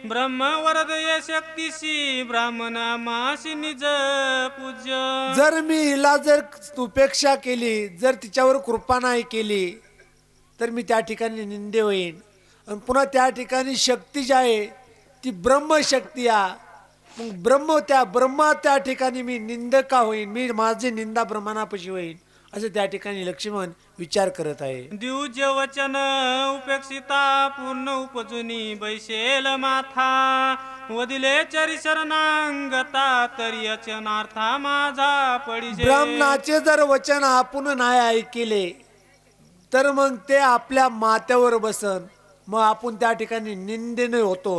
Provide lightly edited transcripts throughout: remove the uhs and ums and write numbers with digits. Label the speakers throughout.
Speaker 1: ब्रह्मवरदय शक्तीशी ब्राह्मणामाशी निज पूज्य.
Speaker 2: जर मी हिला जर उपेक्षा केली, जर तिच्यावर कृपा नाही केली, तर मी त्या ठिकाणी निंदे होईन. आणि पुन्हा त्या ठिकाणी शक्ती जी आहे ती ब्रह्मशक्ती आहे. मग ब्रह्मा त्या ठिकाणी मी निंदका होईन, मी माझी निंदा ब्रह्मणापाशी होईन, असं त्या ठिकाणी लक्ष्मण विचार करत आहे.
Speaker 1: द्युज वचन उपेक्षिता पूर्ण उपजुनी बैशेल माथा. वदिले चरी शरणांगता तरी अचनार्था माझा पडिजे.
Speaker 2: ब्राह्मणाचे जर वचन आपण नाही ऐकले तर मग ते आपल्या माथ्यावर बसन, मग आपण त्या ठिकाणी निंदेने होतो,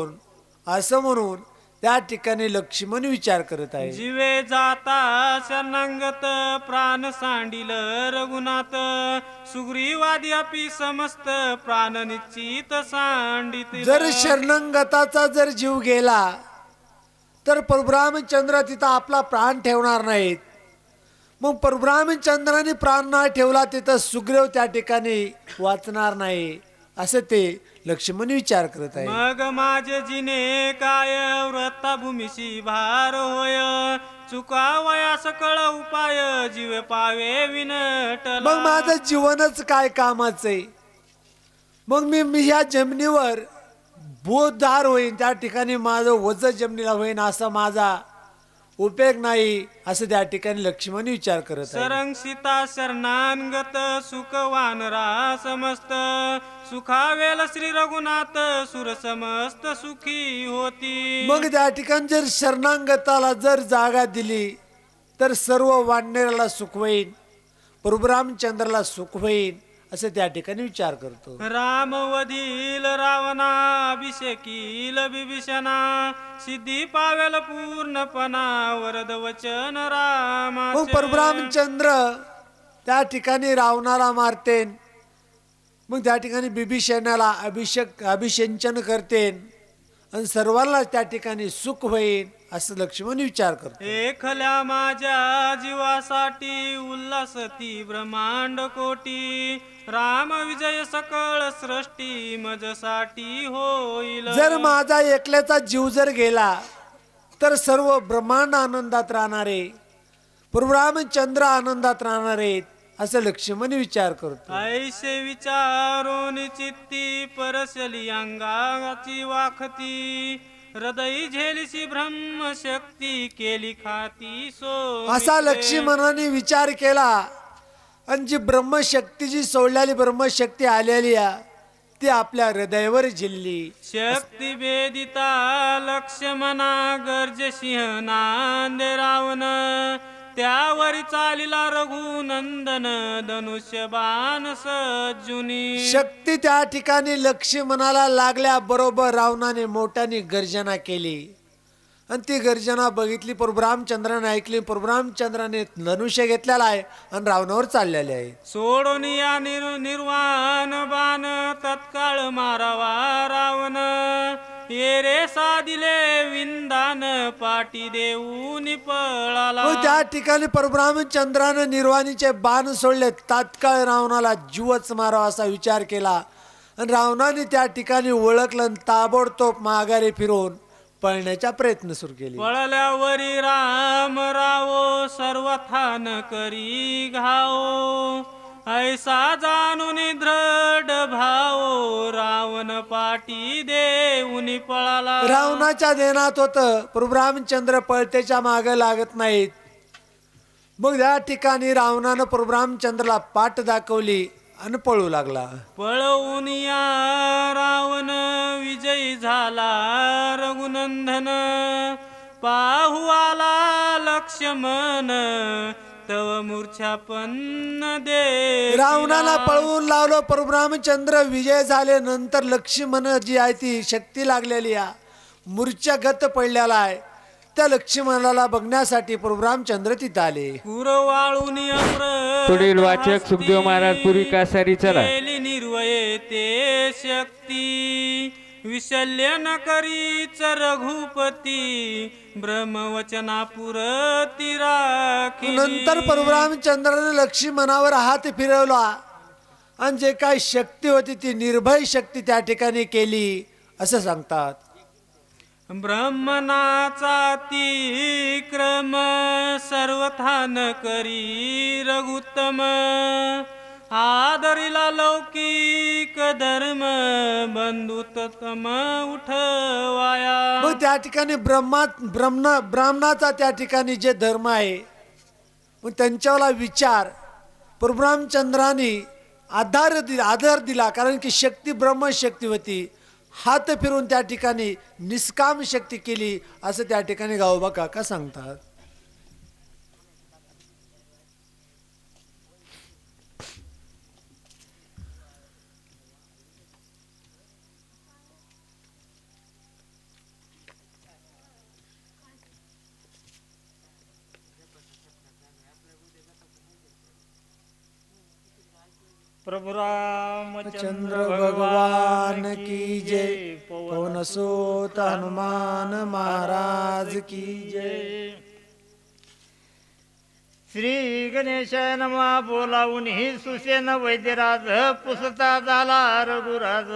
Speaker 2: असं म्हणून त्या ठिकाणी लक्ष्मण विचार करत आहे.
Speaker 1: जीवे जाता शरणांगत प्राण सांडिल रघुनाथ. सुग्रीवादी अपि समस्त प्राण निश्चित सांडित.
Speaker 2: जर शरणांगताचा जर जीव गेला तर परशुरामचंद्र तिथं आपला प्राण ठेवणार नाहीत. मग परशुरामचंद्राने प्राण नाही ठेवला तिथं सुग्रीव त्या ठिकाणी वाचणार नाही, असं ते लक्ष्मण विचार करत आहे.
Speaker 1: मग माझे जिने काय व्रता भूमिशी भार होय. चुकावया सकळ उपाय जीव पावे विनटला.
Speaker 2: मग माझं जीवनच काय कामाचं आहे. मग मी ह्या जमिनीवर बोधदार होईन, त्या ठिकाणी माझं वज जमिनीला होईन, असा माझा उपयोग नाही, असं त्या ठिकाणी लक्ष्मण विचार करत आहे.
Speaker 1: सरंग सीता शरणांगत सुखवानरा समस्त. सुखावेल श्री रघुनाथ सुर समस्त सुखी होती.
Speaker 2: मग त्या ठिकाणी जर शरणांगताला जर जागा दिली तर सर्व वानराला सुख होईल, परशुरामचंद्राला सुख होईल, असं त्या ठिकाणी विचार करतो.
Speaker 1: राम वधील रावणा अभिषेकील विभीषणा. सिद्धी पावेल पूर्णपणा वरद वचन रामा.
Speaker 2: मग परशुरामचंद्र त्या ठिकाणी रावणाला मारतेन, मग त्या ठिकाणी बिभीषणाला अभिषेचन करतेन आणि सर्वांना त्या ठिकाणी सुख होईल, असं लक्ष्मण विचार करतो.
Speaker 1: एकल्या माझ्या जीवासाठी उल्हासती ब्रह्मांड कोटी. राम विजय सकळ सृष्टी मजसाठी होईल.
Speaker 2: जर माझा एकल्याचा जीव जर गेला तर सर्व ब्रह्मांड आनंदात राहणारे, परशुरामचंद्र आनंदात राहणारे, असं लक्ष्मण विचार करतो.
Speaker 1: ऐसे विचारून चित्ती परसली अंगाची वाखती. हृदय झेलिसी ब्रह्मशक्ती केली खाती सो.
Speaker 2: असा लक्ष्मणाने विचार केला आणि जी ब्रह्मशक्तीची सोडलेली ब्रह्मशक्ती आलेली आहे ती आपल्या हृदयावर झिलली.
Speaker 1: शक्ती भेदिता लक्ष्मणा गर्ज सिंह नांदे रावण. त्यावरी चालिला रघुनंदन धनुष्य बाण सज्जुनी.
Speaker 2: शक्ती त्या ठिकाणी लक्ष्मणाला लागल्या बरोबर रावणाने मोठ्याने गर्जना केली आणि ती गर्जना बघितली, परशुरामचंद्राने ऐकली. परशुरामचंद्राने धनुष्य घेतलेला आहे आणि रावणावर चाललेले आहे.
Speaker 1: सोडून या निर्वाण बाण तत्काळ मारावा रावण. ये रे साधिले विंदान पाटी देऊन पळाला.
Speaker 2: त्या ठिकाणी परशुरामचंद्राने निर्वाणीचे बाण सोडले, तात्काळ रावणाला जीवच मारावा असा विचार केला आणि रावणाने त्या ठिकाणी ओळखलं आणि ताबडतोब माघारी फिरून पळण्याचा प्रयत्न सुरू केले.
Speaker 1: पळल्यावरी राम रावो सर्वथान करी घाओ. ऐसा जाणून दृढ भाओ रावण पाटी देऊन पळाला.
Speaker 2: रावणाच्या देण्यात होतं, परशुरामचंद्र पळतेच्या मागे लागत नाहीत. मग त्या ठिकाणी रावणानं परशुरामचंद्राला पाठ दाखवली आणि पळू लागला.
Speaker 1: पळवून या रावण विजयी झाला रघुनंदन. पाहू आला लक्ष्मण तव मूर्छापन्न दे.
Speaker 2: रावणाला पळवून लावलं, परशुरामचंद्र विजय झाले. नंतर लक्ष्मण जी आहे ती शक्ती लागलेली आहे, मूर्छागत पडलेला आहे, त्या लक्ष्मणाला बघण्यासाठी परशुरामचंद्र तिथं आले.
Speaker 1: पुरवाळून
Speaker 3: पुढील वाचक सुखदेव महाराज पुरी कासारी. चला.
Speaker 1: निर्वये ते शक्ती विशल्य न करीच रघुपती. ब्रह्मवचना पुरती राखी.
Speaker 2: नंतर परशुरामचंद्राने लक्ष्मणावर हात फिरवला आणि जे काही शक्ती होती ती निर्भय शक्ती त्या ठिकाणी केली, असं सांगतात.
Speaker 1: ब्रह्मणाचा अतिक्रम सर्वथान करी रघुत्तम आदरिला लौकिक धर्म बंधुतम उठवाया.
Speaker 2: मग त्या ठिकाणी ब्राह्मणाचा त्या ठिकाणी जे धर्म आहे मग त्यांच्यावाला विचार प्रभुरामचंद्रांनी आधार दिला. कारण की शक्ती ब्रह्मशक्ती होती. हात फिरून त्या ठिकाणी निष्काम शक्ती केली असं त्या ठिकाणी गावोबा काका सांगतात.
Speaker 4: प्रभु रामचंद्र
Speaker 2: चंद्र भगवान की जय. पवन सोत हनुमान महाराज की जय.
Speaker 4: श्री गणेश नमा बोलावून ही सुसेन वैद्यराज पुसता झाला रघुराज.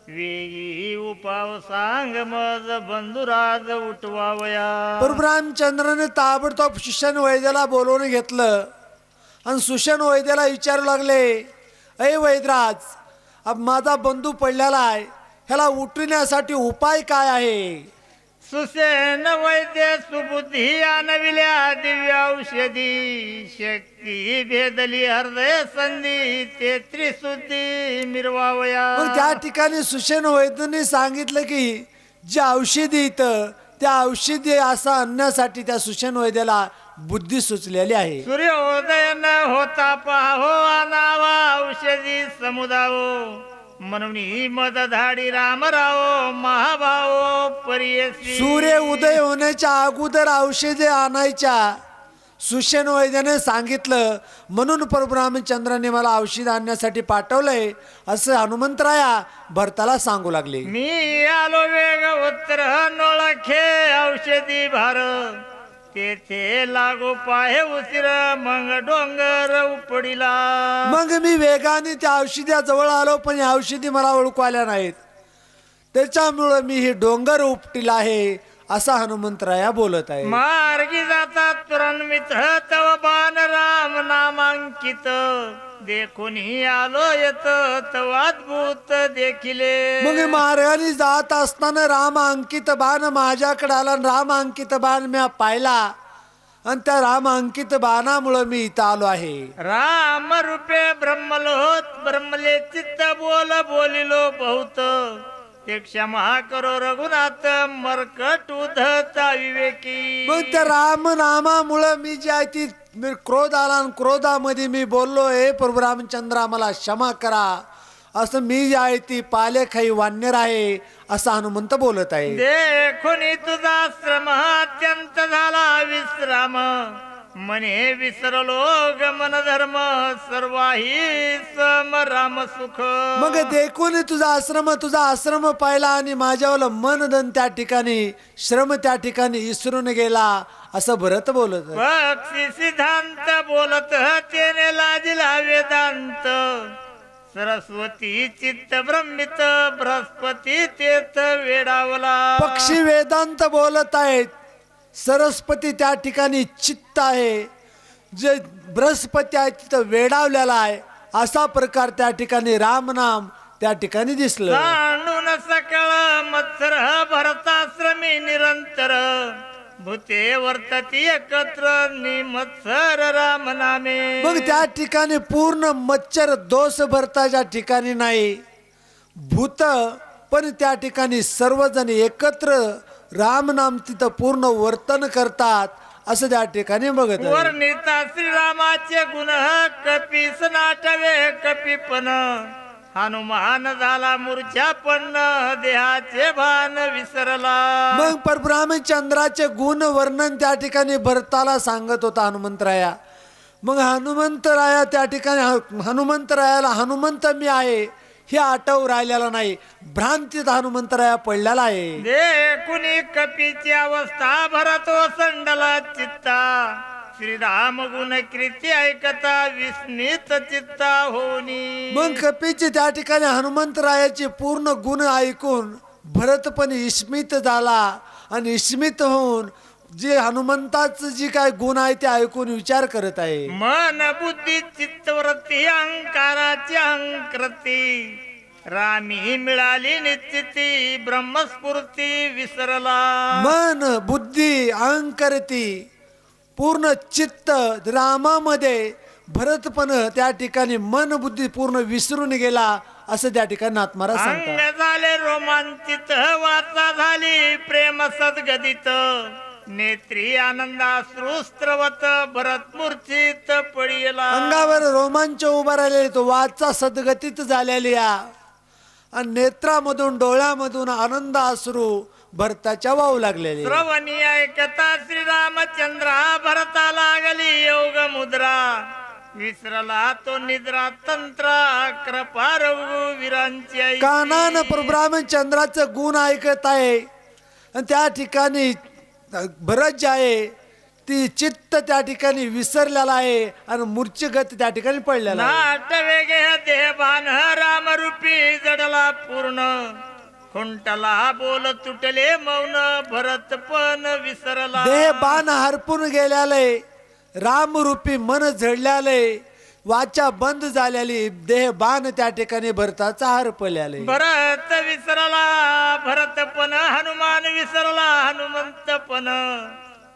Speaker 4: वेगी उपाव सांग मज बंधुराज उठवावया.
Speaker 2: प्रभुरामचंद्राने ताबडतोब सुशन वैद्याला बोलवून घेतलं आणि सुशन वैद्याला विचारू लागले, अय वैद्यराज, अब माझा बंधू पडलेला आहे, ह्याला उठविण्यासाठी उपाय काय आहे?
Speaker 4: सुसेन वैद्य सुबुद्धी आणविल्या दिव्य औषधी. शक्ती भेदली हृदय संधी ते त्रिशुद्धी मिरवावया.
Speaker 2: मग त्या ठिकाणी सुशन वैद्यने सांगितलं की जे औषधी इथं त्या औषधी असं आणण्यासाठी त्या सुशन वैद्याला बुद्धी सुचलेली आहे.
Speaker 4: सूर्योदय न होता पाहो आनावा औषधी समुदावो. म्हणून मद धाडी रामराव महाभाव परियसी.
Speaker 2: सूर्य उदय होण्याच्या अगोदर औषधे आणायच्या सुशन वैद्याने सांगितलं. म्हणून परशुरामचंद्राने मला औषध आणण्यासाठी पाठवलंय असं हनुमंतराया भरताला सांगू लागले.
Speaker 4: मी आलो वेग उत्तर नोळखे औषधी भार. तेथे लागो पाहे उसिर मग डोंगर उपडिला.
Speaker 2: मग मी वेगाने त्या औषधाजवळ आलो पण या औषधी मला ओळखू आल्या नाहीत. त्याच्यामुळं मी हे डोंगर उपटीला आहे असा हनुमंतराया बोलत आहे.
Speaker 4: मार्गी जाता तुरन्वित तव बाण राम नामांकित. देखून आलो येत तव अद्भुत देखिले.
Speaker 2: मग मार्गाने जात असताना राम अंकित बाण माझ्याकडे आला. राम अंकित बाण मी पाहिला आणि त्या राम अंकित बाणामुळे मी इथं आलो आहे.
Speaker 4: राम रूपे ब्रह्मलोत ब्रह्मले चित्त बोलिलो बहुत. ते क्षमा करो रघुनाथ मरकट उधता विवेकी.
Speaker 2: मग त्या राम नामामुळे मी जी आहे ती क्रोध आला आणि क्रोधामध्ये मी बोललो, हे प्रभू रामचंद्रा मला क्षमा करा असं मी जी आहे ती पालेखाई वानर आहे असं हनुमंत बोलत आहे.
Speaker 4: देखून तुझा श्रम अत्यंत झाला विश्राम. मने विसरलो गमन धर्म सर्वाही सम राम सुख.
Speaker 2: मग देखून तुझा आश्रम पाहिला आणि माझ्यावर मन धन त्या ठिकाणी श्रम त्या ठिकाणी विसरून गेला असं भरत बोलत.
Speaker 4: पक्षी सिद्धांत बोलत तेने लाजला वेदांत. सरस्वती चित्त ब्रह्मित बृहस्पती तेथ वेडावला.
Speaker 2: पक्षी वेदांत बोलत आहेत. सरस्वती त्या ठिकाणी चित्त आहे. जे बृहस्पती आहे तिथं वेडावलेला आहे. असा प्रकार त्या ठिकाणी रामनाम त्या ठिकाणी दिसलं.
Speaker 4: तांडून सकळ मत्सर भरताश्रमी निरंतर. भूते वर्तती एकत्र निमत्सर राम नामे.
Speaker 2: मग त्या ठिकाणी पूर्ण मच्छर दोष भरताच्या ठिकाणी नाही. भूत पण त्या ठिकाणी सर्वजण एकत्र राम नाम तिथं पूर्ण वर्तन करतात असं त्या ठिकाणी बघत आहे.
Speaker 4: वर्णिता श्रीरामाचे गुण कपीस नाटवे कपीपण. हनुमान झाला मूर्छा पण देहाचे भान विसरला.
Speaker 2: मग परशुरामचंद्राचे गुण वर्णन त्या ठिकाणी भरताला सांगत होता हनुमंतराया. मग हनुमंतराया त्या ठिकाणी हनुमंतरायाला हनुमंत मी आहे हे आठव राहिलेला नाही. भ्रांतीत हनुमंतराया पडलेला आहे.
Speaker 4: देखुनी कपीची अवस्था भरतो संडला चित्ता. श्रीराम गुण कीर्ती ऐकता विस्मित चित्ता होनी.
Speaker 2: मग कपीची त्या ठिकाणी हनुमंतरायाचे पूर्ण गुण ऐकून भरत पण विस्मित झाला आणि विस्मित होऊन जे हनुमंताचं जी काय गुण आहे ते ऐकून विचार करत आहे.
Speaker 4: मन बुद्धी चित्तवृत्ती अहंकाराची अहंकृती रामी मिळाली निश्चिती ब्रह्मस्फूर्ती विसरला.
Speaker 2: मन बुद्धी अहंकारती पूर्ण चित्त रामामध्ये भरतपण त्या ठिकाणी मन बुद्धी पूर्ण विसरून गेला असं त्या ठिकाणी आत्माराज
Speaker 4: अंग
Speaker 2: सांगतात.
Speaker 4: झाले रोमांचित वाचा झाली प्रेम सद्गदित नेत्री आनंदाश्रू स्त्रवत भरत मूर्छित पडिला.
Speaker 2: अंगावर रोमांच उभा राहिलेले तो वाचा सद्गतीत झालेली आणि नेत्रामधून डोळ्यामधून आनंद अश्रू भरताच्या वाहू लागलेले.
Speaker 4: श्रवणी ऐकता श्रीरामचंद्रा भरता लागली योग मुद्रा विसरला तो निद्रा तंत्र कृपा रघुवीरांची ऐकी.
Speaker 2: कानान प्रभुरामचंद्राचं गुण ऐकत आहे आणि त्या ठिकाणी भरत जे आहे ती चित्त त्या ठिकाणी विसरलेला आहे आणि मूर्छेगत त्या ठिकाणी पडलेला आहे.
Speaker 4: नाट वेगे देहभान रामरूपी जडला पूर्ण खुंटला बोल तुटले मौन भरत पण विसरला.
Speaker 2: देह बाण हरपून गेल्याले रामरूपी मन झडल्याले वाचा बंद झालेली देह बाण त्या ठिकाणी भरताचा हरपल्याले.
Speaker 4: भरत विसरला भरत पण हनुमान विसरला हनुमंत पण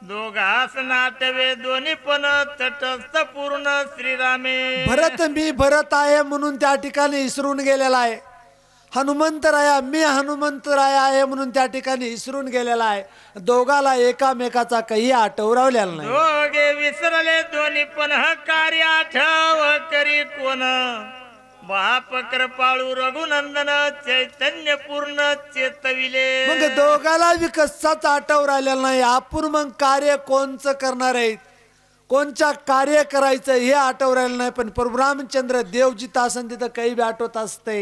Speaker 4: दोघास नाटवे दोन्ही पण तटस्थ पूर्ण श्रीरामे.
Speaker 2: भरत मी भरत आहे म्हणून त्या ठिकाणी विसरून गेलेला आहे. हनुमंतराया मी हनुमंतराया आहे म्हणून त्या ठिकाणी विसरून गेलेला आहे. दोघाला एकामेकाचा काही आठवरावलेला नाही.
Speaker 4: दोघे विसरले दोन्ही पण कार्य आठव करी कोण बाप कृपाळू रघुनंदन चैतन्य पूर्ण चेतविले.
Speaker 2: मग दोघाला विकसाच आठव राहिलेला नाही. आपण मग कार्य कोणचं करणार आहे कोणच्या कार्य करायचं हे आठव राहिलं नाही. पण प्रभुरामचंद्र देव जिथं असन तिथं काही बी आठवत असते.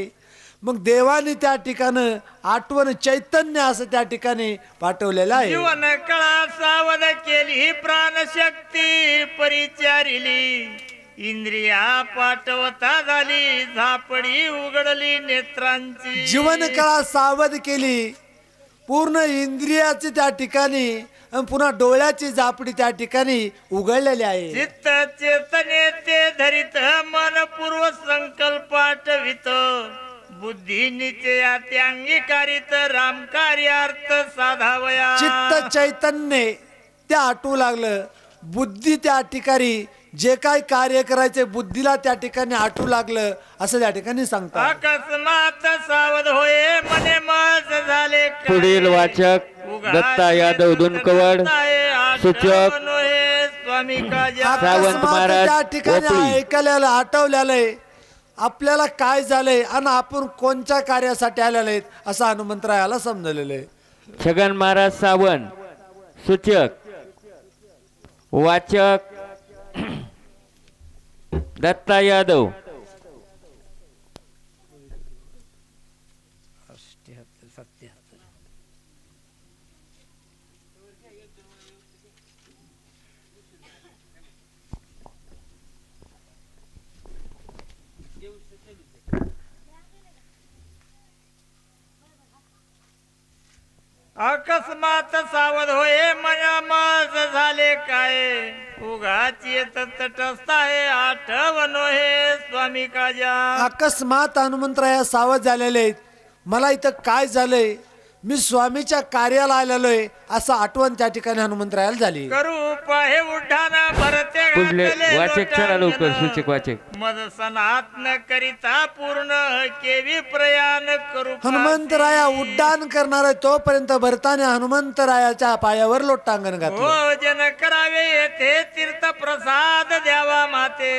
Speaker 2: मग देवाने त्या ठिकाणी आठवण चैतन्य असं त्या ठिकाणी पाठवलेलं आहे.
Speaker 4: जीवन कळा सावध केली प्राणशक्ती परिचारिली इंद्रिया पाठवता झाली झापडी उघडली नेत्रांची.
Speaker 2: जीवन कळा सावध केली पूर्ण इंद्रियाची त्या ठिकाणी आणि पुन्हा डोळ्याची झापडी त्या ठिकाणी उघडलेली आहे.
Speaker 4: चित्त चेतने ते धरित मन पूर्व संकल्प आठवित बुद्धी निश्चयाते अंगीकारित राम कार्यार्थ साधावया.
Speaker 2: चित्त चैतन्य त्या आठवू लागलं बुद्धी त्या ठिकाणी जे काय कार्य करायचे बुद्धीला त्या ठिकाणी आठवू लागलं असं त्या ठिकाणी सांगतात.
Speaker 4: अकस्मात सावध होये मने मज झाले काय.
Speaker 3: पुढील वाचक दत्ता यादव दुनकवड सूचक
Speaker 4: स्वामी काजा.
Speaker 3: सावंत
Speaker 2: अकस्मात
Speaker 3: महाराज
Speaker 2: त्या ठिकाणी
Speaker 3: ओपळी.
Speaker 2: ऐकलेलं आठवलेलं आहे आपल्याला काय झालंय आणि आपण कोणत्या कार्यासाठी आलेले आहेत असं हनुमंतरायाला समजलेलं आहे.
Speaker 3: छगन महाराज सावंत सूचक वाचक दत्ता यादव.
Speaker 4: अकस्मात सावध होये मया मज झाले काय उगाची येत तटस्थ आहे आठवण हे स्वामी काजा.
Speaker 2: अकस्मात हनुमंतराया सावध झालेले आहेत. मला इथं काय झालंय मी स्वामीच्या कार्याला आलेलो आहे असं आठवण त्या ठिकाणी हनुमंतरायाला झाली.
Speaker 4: करू पाहे उठाना भरते
Speaker 3: पुढले
Speaker 4: घातले
Speaker 3: वाचक चला लवकर
Speaker 4: लोटांगण.
Speaker 3: सूचक वाचक.
Speaker 4: मद सनात न करिता पूर्ण केवी प्रयाण करू
Speaker 2: हनुमंतराया उड्डाण करणार आहे तोपर्यंत भरताने हनुमंतरायाच्या पायावर लोटांगण घातलं.
Speaker 4: भोजन करावे येथे तीर्थ प्रसाद द्यावा माते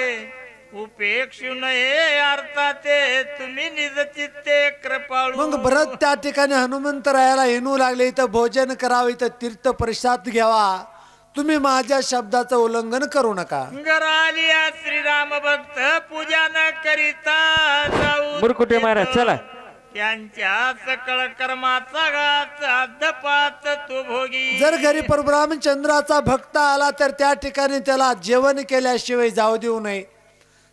Speaker 4: उपेक्षु नये अर्थाते तुम्ही निज चित्ते कृपाळू.
Speaker 2: मग भरत त्या ठिकाणी हनुमंतरायाला येणू लागले इथं भोजन करावं इथं तीर्थ प्रसाद घ्यावा तुम्ही माझ्या शब्दाचं उल्लंघन करू नका.
Speaker 4: घरालिया श्रीराम भक्त पूजा न करिता जाऊ
Speaker 3: मुरकुटे महाराज चला.
Speaker 4: त्यांच्या सकळ कर्माचा घात अध्यपात तू भोगी.
Speaker 2: जर घरी परब्रह्मचंद्राचा भक्त आला तर त्या ठिकाणी त्याला जेवण केल्याशिवाय जाऊ देऊ नये.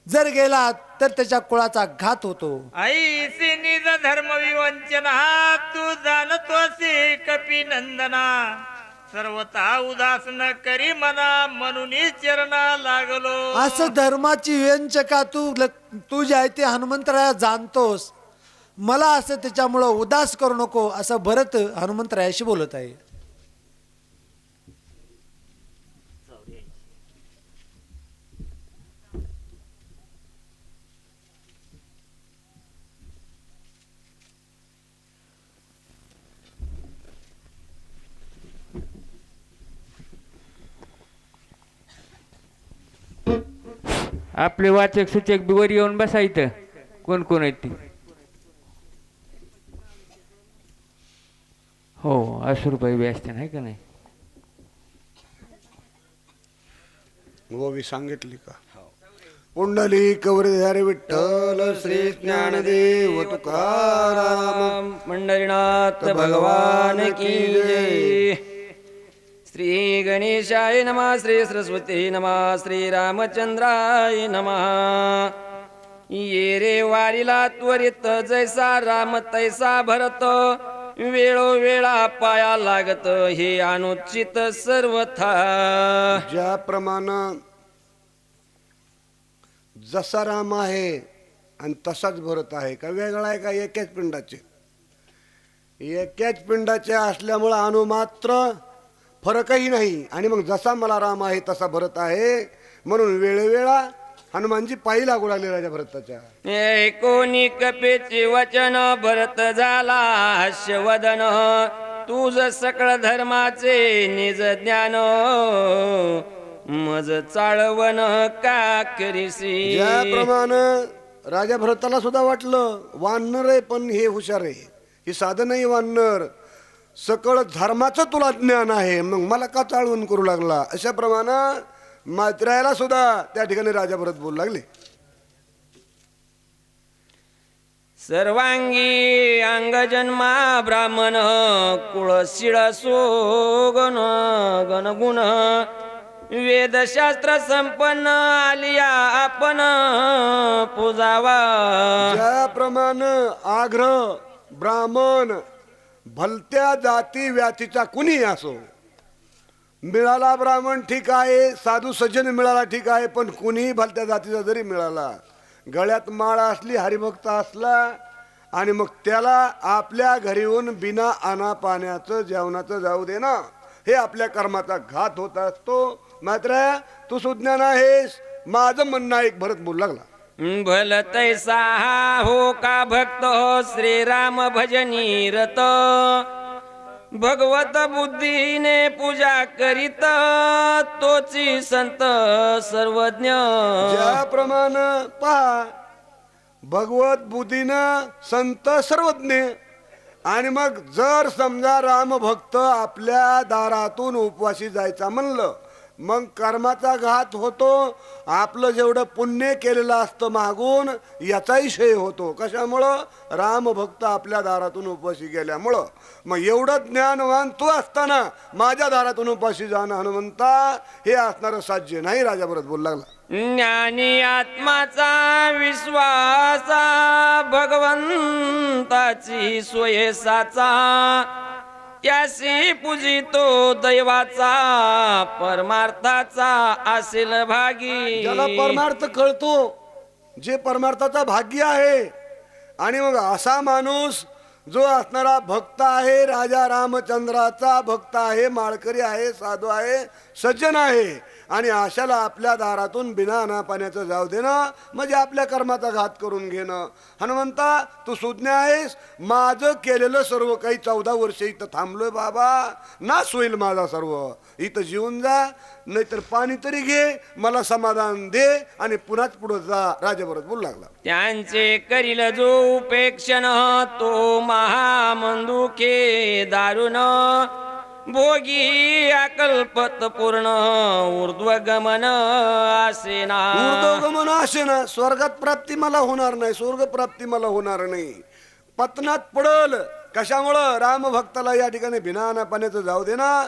Speaker 2: जर गेला तर त्याच्या कुळाचा घात होतो.
Speaker 4: ऐसी निज धर्म विवंचन हा तू जाणतोसी कपी नंदना सर्वता उदास न करी मना म्हणून चरणा लागलो.
Speaker 2: असं धर्माची व्यंचका तू जे आहे ते हनुमंतराया जाणतोस, मला असं त्याच्यामुळं उदास करू नको असं भरत हनुमंतरायाशी बोलत आहे.
Speaker 3: आपले वाचक सूचक बी वर येऊन बसायचं. कोण कोण आहेत ती? हो, अश्रुबाई बी असते नाही का नाही?
Speaker 5: गोवी सांगितली का? पुंडली कवरधारी विठ्ठल श्री ज्ञानदेव तुकाराम
Speaker 6: पंढरीनाथ भगवान की जय. श्री गणेशाय नमः, श्री सरस्वती नमः, श्री रामचंद्राय नमः. ये रे वारीला त्वरित जैसा राम तैसा भरत, वेळोवेळा पाया लागत हे अनुचित सर्वथा.
Speaker 5: ज्याप्रमाणे जसा राम आहे आणि तसाच भरत आहे का वेगळा आहे का? एकाच पिंडाचे, एकाच पिंडाचे असल्यामुळं अणुमात्र फरकही नाही. आणि मग जसा मला राम आहे तसा भरत आहे म्हणून वेळोवेळा हनुमानजी पायी लागू लागले राजा भरताच्या.
Speaker 6: कोणी कपेचे वचन भरत झाला हास्यवदन, तुझ सकळ धर्माचे निज ज्ञान मज चाळवण का करीसी.
Speaker 5: ज्याप्रमाणे राजा भरताला सुद्धा वाटलं वानर आहे पण हे हुशार आहे, हे साधं नाही वानर, सकळ धर्माचं तुला ज्ञान आहे, मग मला का चाळवण करू लागला. अशा प्रमाणे मात्र्याला सुद्धा त्या ठिकाणी राजा भरत बोलू लागले.
Speaker 6: सर्वांगी अंग जन्मा ब्राह्मण, कुळ शिळ सोगन गणगुण, वेदशास्त्र संपन्न आलिया आपण पूजावा.
Speaker 5: ज्याप्रमाणे आग्रह ब्राह्मण भलत्या जाती व्यातीचा कुणी असो, मिळाला ब्राह्मण ठीक आहे, साधू सज्जन मिळाला ठीक आहे, पण कुणीही भलत्या जातीचा जरी मिळाला, गळ्यात माळा असली, हरिभक्त असला आणि मग त्याला आपल्या घरी येऊन बिना आना पाण्याचं जेवणाचं जाऊ दे ना, हे आपल्या कर्माचा घात होत असतो. मात्र तू सुज्ञान आहेस, माझं म्हणणं एक भरत बोलू लागला.
Speaker 6: भल तैसा हो का भक्त श्रीराम भजनी रत, भगवत बुद्धीने पूजा करीत तोची संत सर्वज्ञ.
Speaker 5: ज्याप्रमाणे पहा भगवत बुद्धीनं संत सर्वज्ञ. आणि मग जर समजा राम भक्त आपल्या दारातून उपवासी जायचा म्हणलं, मग कर्माचा घात होतो, आपलं जेवढं पुण्य केलेलं असतं मागून याचाही क्षय होतो. कशामुळं? रामभक्त आपल्या दारातून उपवासी गेल्यामुळं. मग एवढं ज्ञानवान तू असताना माझ्या दारातून उपवासी जाणं हनुमंता हे असणारं साध्य नाही. राजा भरत बोलू लागला.
Speaker 6: ज्ञानी आत्माचा विश्वासा, भगवंताची सोय साचा, त्यासी पूजितो दैवाचा, परमार्थाचा असेल भागी.
Speaker 5: ज्याला परमार्थ कळतो, जे परमार्थाचा भाग्य आहे, आणि मग असा माणूस जो असणारा भक्त आहे, राजा रामचंद्राचा भक्त आहे, माळकरी आहे, साधू आहे, सज्जन आहे, आणि अशाला आपल्या दारातून बिना अना पाण्याचं जाऊ देणं म्हणजे आपल्या कर्माचा घात करून घेणं. हनुमंता तू सुज्ञ आहेस, माझं केलेलं सर्व काही 14 वर्ष इथं थांबलोय बाबा, नाश होईल माझा सर्व, इथं जीवन जा, नाहीतर पाणी तरी घे, मला समाधान दे आणि पुन्हाच पुढे जा. राजाभरत बोलू लागला.
Speaker 6: त्यांचे करील जो उपेक्षण, तो महामंदुके दारुण, भोगी अकल्पत पूर्ण ऊर्ध्वगमन आसेना.
Speaker 5: ऊर्ध्वगमन आसेना, स्वर्गात प्राप्ती मला होणार नाही, स्वर्ग प्राप्ती मला होणार नाही, पतनात पडल. कशामुळं? रामभक्ताला या ठिकाणी बिना पाण्याचं जाऊ दे ना,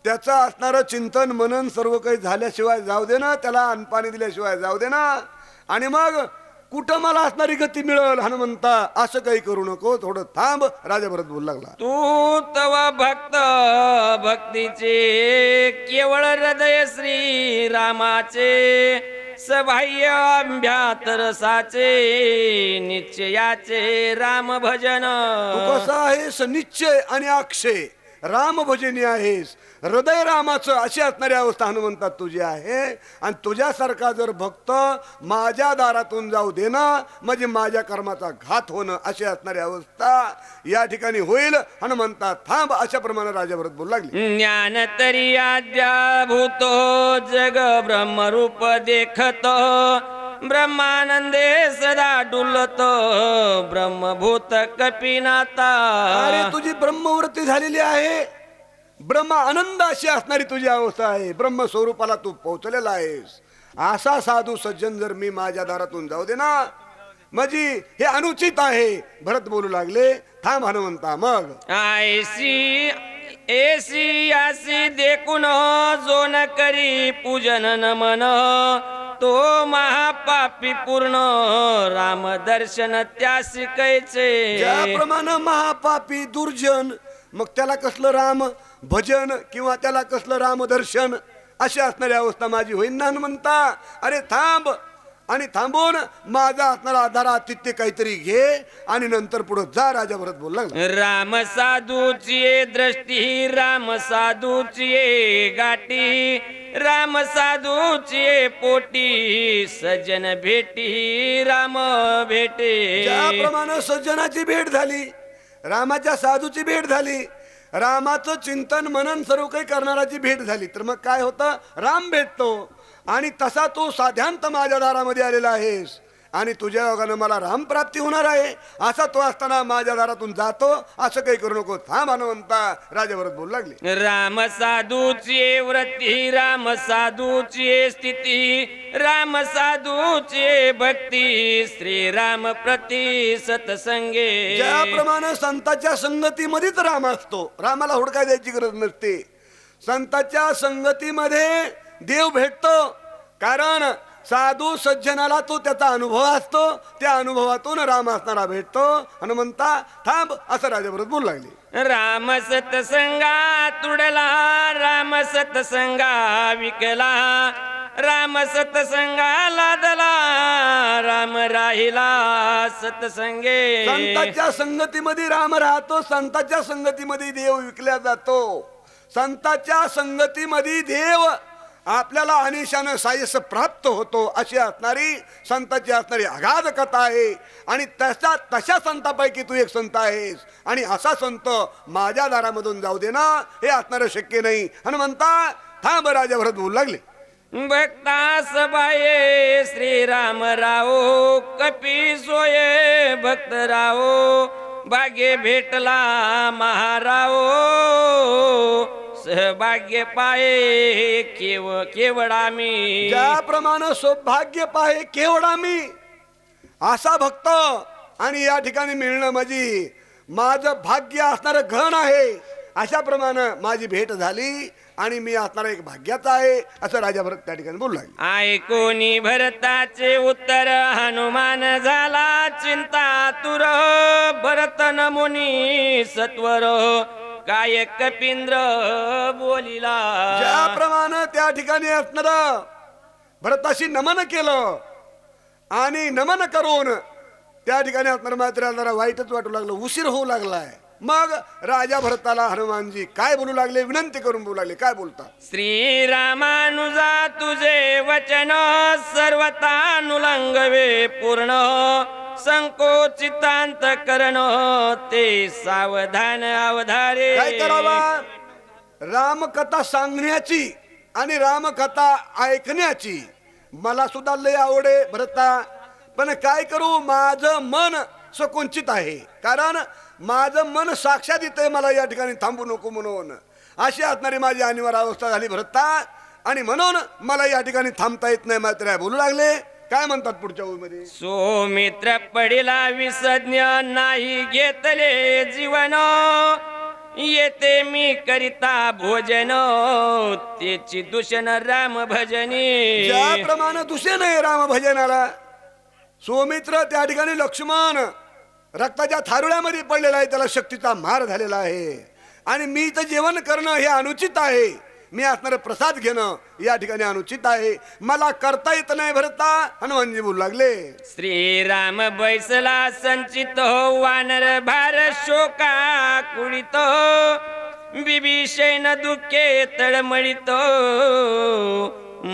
Speaker 5: त्याचं असणारं चिंतन मनन सर्व काही झाल्याशिवाय जाऊ दे ना, त्याला अन्नपाणी दिल्याशिवाय जाऊ दे ना. आणि मग कुठं मला असणारी गती मिळेल हनुमंता असं काही करू नको, थोडं थांब. राजा भरत बोलू लागला.
Speaker 6: तू तव भक्त भक्तीचे केवळ हृदय श्री रामाचे सबाह्य अभ्यातरसाचे निश्चयाचे राम भजन.
Speaker 5: तू कसा आहेस निश्चय आणि अक्षय राम भजनी आहेस, हृदय रामाचं अशी असणारी अवस्था हनुमंतात तुझी आहे. आणि तुझ्यासारखा जर भक्त माझ्या दारातून जाऊ दे ना म्हणजे माझ्या कर्माचा घात होणं अशी असणारी अवस्था या ठिकाणी होईल. हनुमंता थांब अशा प्रमाणे राजा भरत बोलू लागले.
Speaker 6: ज्ञान तरी आद्याभूतो जग ब्रह्मरूप देखत ब्रह्मानंदे सदा डुलत ब्रह्मभूत कपिनाथा.
Speaker 5: अरे तुझी ब्रह्मवृत्ती झालेली आहे, ब्रह्म आनंद अशी असणारी तुझी अवस्था आहे, ब्रह्म स्वरूपाला तू पोहोचलेला आहेस. असा साधू सज्जन जर मी माझ्या दारातून जाऊ दे ना म्हणजे हे अनुचित आहे. भरत बोलू लागले. थांब हनुमंता. मग
Speaker 6: आयसी एसी आसी देखून जो न करी पूजन नमन तो महापापी पूर्ण राम दर्शन त्यासी कैचे.
Speaker 5: ज्याप्रमाणे महापापी दुर्जन मग त्याला कसलं राम भजन किंवा त्याला कसलं राम दर्शन अशी असणारी अवस्था माझी होईन ना हनुमंता. अरे थांब. आणि थांबून माझा असणारा आधारा तिथे काहीतरी घे आणि नंतर पुढे जा. राजा भरत बोलला.
Speaker 6: राम साधूची दृष्टी राम साधूची गाठी राम साधूची पोटी सज्जन भेटी राम भेटे.
Speaker 5: ज्याप्रमाणे सज्जनाची भेट झाली, रामाच्या साधूची भेट झाली, रामाचं चिंतन मनन सर्व काही करणाराची भेट झाली, तर मग काय होतं राम भेटतो. आणि तसा तू साध्यांत माझ्या दारामध्ये आलेला आहेस आणि तुझ्या योगानं मला राम प्राप्ती होणार आहे. असा तो असताना माझ्या दारातून जातो असं काही करू नको. थांब हनुमंता. राजा भरत बोलू लागले.
Speaker 6: राम साधूची व्रती राम साधूची स्थिती राम साधूची भक्ती श्रीराम प्रति सतसंगे.
Speaker 5: ज्याप्रमाणे संतांच्या संगतीमध्येच राम असतो, रामाला हुडका द्यायची गरज नसते. संतांच्या संगतीमध्ये देव भेटतो, कारण साधू सज्जनाला तो त्याचा अनुभव असतो, त्या अनुभवातून राम असणारा भेटतो. हनुमंता थांब असं राजा भरत बोलू लागले.
Speaker 6: राम सतसंगा तुडला राम सतसंगा विकला राम सतसंगा लादला राम राहिला सतसंगे.
Speaker 5: संतांच्या संगतीमध्ये राम राहतो, संतांच्या संगतीमध्ये देव विकल्या जातो. संतांच्या संगतीमध्ये देव आपल्याला अनिशानं सायस प्राप्त होतो अशी असणारी संतांची असणारी अगाध कथा आहे. आणि तशा संतांपैकी तू एक संत आहेस आणि असा संत माझ्या दारामधून जाऊ दे ना हे असणारं शक्य नाही. हनुमंता थांब. राजा भरत बोलू लागले.
Speaker 6: भक्ता सबाये श्रीराम राओ कपी सोये भक्त राओ भाग्य भेटला महाराओ सहभाग्य पाये केवळ आम्ही.
Speaker 5: ज्याप्रमाणे सौभाग्य पाहे केवळ आम्ही असा भक्त आणि या ठिकाणी मिळणं म्हणजे माझं भाग्य असणारं घण आहे. अशा प्रमाणे माझी भेट झाली आणि मी असणारा एक भाग्याचा आहे असं राजा भरत त्या ठिकाणी बोलू लागले.
Speaker 6: ऐकोनी भरताचे उत्तर हनुमान झाला चिंता तुर भरत नमुनी सत्वर काय कपिंद्र बोलिला.
Speaker 5: ज्याप्रमाणे त्या ठिकाणी असणार भरताशी नमन केलं आणि नमन करून त्या ठिकाणी असणार मात्र जरा वाईटच वाटू लागलं, उशीर होऊ लागलाय. मग राजा भरताला हनुमानजी काय बोलू लागले, विनंती करून बोलू लागले. काय बोलता.
Speaker 6: श्रीरामानुजा तुझे वचन सर्वतानुलंगवे पूर्ण संकोचितांत करण ते सावधान अवधारे.
Speaker 5: काय करावा. रामकथा सांगण्याची आणि रामकथा ऐकण्याची मला सुद्धा लय आवडे भरता, पण काय करू माझं मन संकुचित आहे, कारण माझं मन साक्षात येते मला या ठिकाणी थांबू नको म्हणून. अशी असणारी माझी अनिवार्य अवस्था झाली भरता आणि म्हणून मला या ठिकाणी थांबता येत नाही. मात्र बोलू लागले. काय म्हणतात पुढच्या ओळीमध्ये.
Speaker 6: सोमित्र पडिला विसज्ञ नाही घेतले जीवन येते मी करिता भोजन त्याची दूषण राम भजनी.
Speaker 5: ज्याप्रमाणे दूषण आहे राम भजनाला सौमित्र त्या ठिकाणी लक्ष्मण रक्ताच्या थारुळ्यामध्ये पडलेला आहे, त्याला शक्तीचा मार झालेला आहे आणि मी इथं जेवण करणं हे अनुचित आहे, मी असणारं प्रसाद घेणं या ठिकाणी अनुचित आहे, मला करता येत नाही भरता. हनुमानजी बोलू लागले,
Speaker 6: श्रीराम बैसला संचित हो वानर भार शोका कुळित बिभीषण दुःखे तळमळित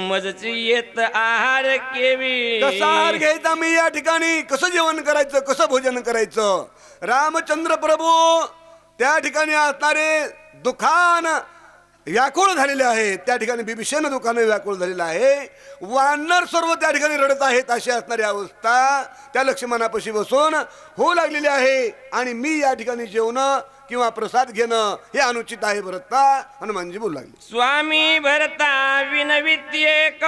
Speaker 6: मजची येत आहार केवी.
Speaker 5: कसा आहार घ्यायचा मी या ठिकाणी, कसं जेवण करायचं, कसं भोजन करायचं. रामचंद्र प्रभू त्या ठिकाणी असणारे दुखान व्याकुळ झालेले आहेत, त्या ठिकाणी बिभीषण दुखाने व्याकुळ झालेलं आहे, वानर सर्व त्या ठिकाणी रडत आहेत. अशी असणारी अवस्था त्या लक्ष्मणापाशी बसून होऊ लागलेली आहे आणि मी या ठिकाणी जेवणं किंवा प्रसाद घेणं हे अनुचित आहे भरता. हनुमानजी बोलू लागले,
Speaker 6: स्वामी भरता विनवित्येक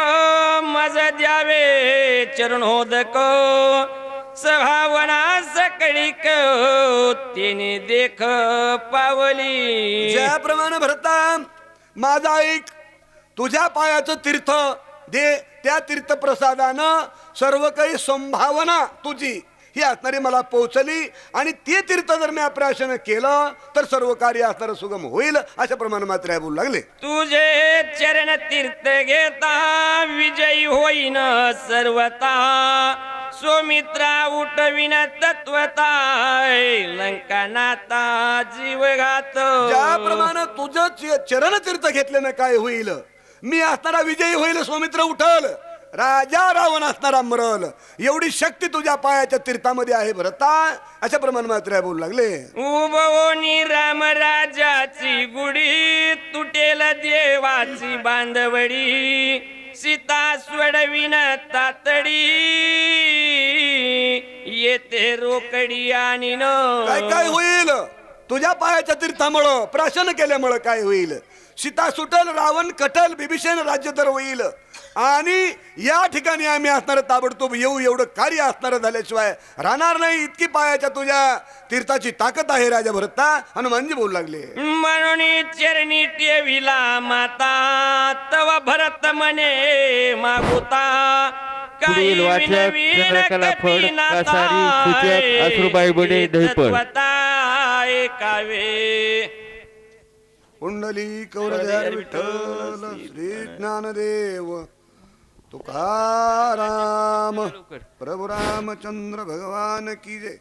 Speaker 6: मज द्यावे चरणोदक सभावना सकळीक तिने देख पावली.
Speaker 5: ज्याप्रमाणे भरता माझा ऐक, तुझ्या पायाचं तीर्थ दे, त्या तीर्थ प्रसादानं सर्व काही संभावना तुझी ही असणारी मला पोहोचली आणि ते तीर्थ जर मी अप्राशन केलं तर सर्व कार्य असणारं सुगम होईल. अशा प्रमाणे मात्र बोलू लागले,
Speaker 6: तुझे चरण तीर्थ घेता विजयी होईन सर्वता सौमित्रा उठविन तत्वता लंका नाता जीवघात.
Speaker 5: ज्याप्रमाणे तुझं चरण तीर्थ घेतल्यानं काय होईल, मी असणारा विजयी होईल, सौमित्र उठल, राजा रावण असणारा मरल, एवढी शक्ती तुझ्या पायाच्या तीर्थामध्ये आहे भरता. अशा प्रमाणे मात्र बोलू लागले,
Speaker 6: उभवनी राम राजाची गुढी तुटेल देवाची बांधवडी सीता सोडविन तातडी येते रोकडी आणि
Speaker 5: काय काय होईल तुझ्या पायाच्या तीर्थामुळं, प्राशन केल्यामुळं काय होईल. सीता सुटल, रावण कटल, बिभीषण राज्यधर होईल आणि या ठिकाणी आम्ही असणार ताबडतोब येऊ, एवढं कार्य असणार झाल्याशिवाय राहणार नाही. इतकी पायाच्या तुझ्या तीर्थाची ताकद आहे राजा भरता. हनुमानजी बोलू लागले,
Speaker 6: म्हणून चरणी ठेविला माता तव भरत मने मागुता
Speaker 3: पुढील वाचक चंद्रकला फड कासारी सूचक अश्रुबाई बडे दहीपड.
Speaker 6: कावे
Speaker 5: कुंडली कौरध्यार विठ्ठल श्री ज्ञानदेव तुकाराम प्रभु रामचंद्र भगवान की जय.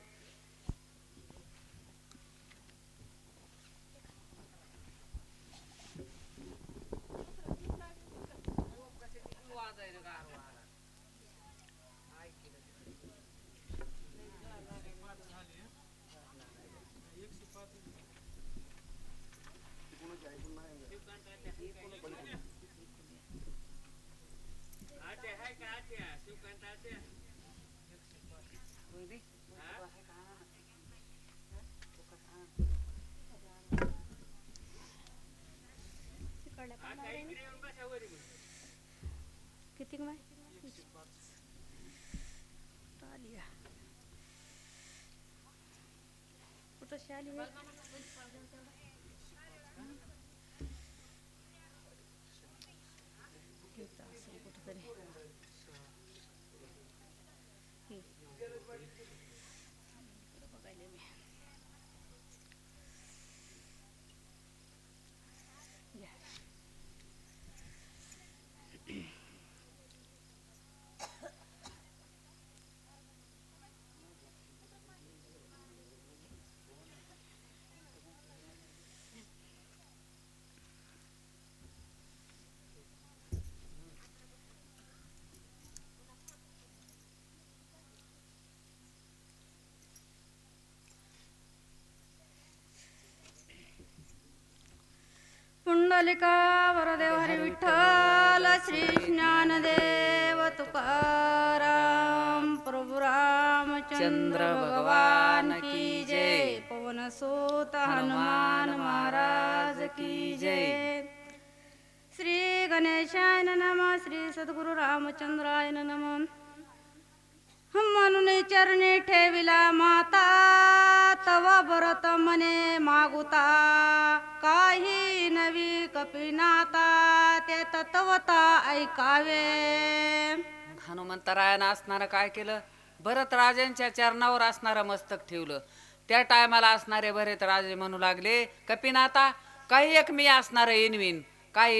Speaker 7: किती माय कुठं शाली कुठंतरी बघायला मी पुंडलिका वरदेव हरी विठ्ठल श्री ज्ञानदेव तुकाराम प्रभु रामचंद्र भगवान की जय. पवन सुत हनुमान महाराज की जय. श्री गणेशाय नमः. श्री सद्गुरु रामचंद्राय नमः. म्हणून चरणी ठेविला माता तव भरत मने मागुता काही नवी कपिनाता ते तत्वता ऐकावे.
Speaker 8: हनुमंतरायानं असणारं काय केलं, भरत राजांच्या चरणावर असणारं मस्तक ठेवलं. त्या टायमाला असणारे भरत राजे म्हणू लागले, कपिनाथा काही एक मी असणार येनवीन, काही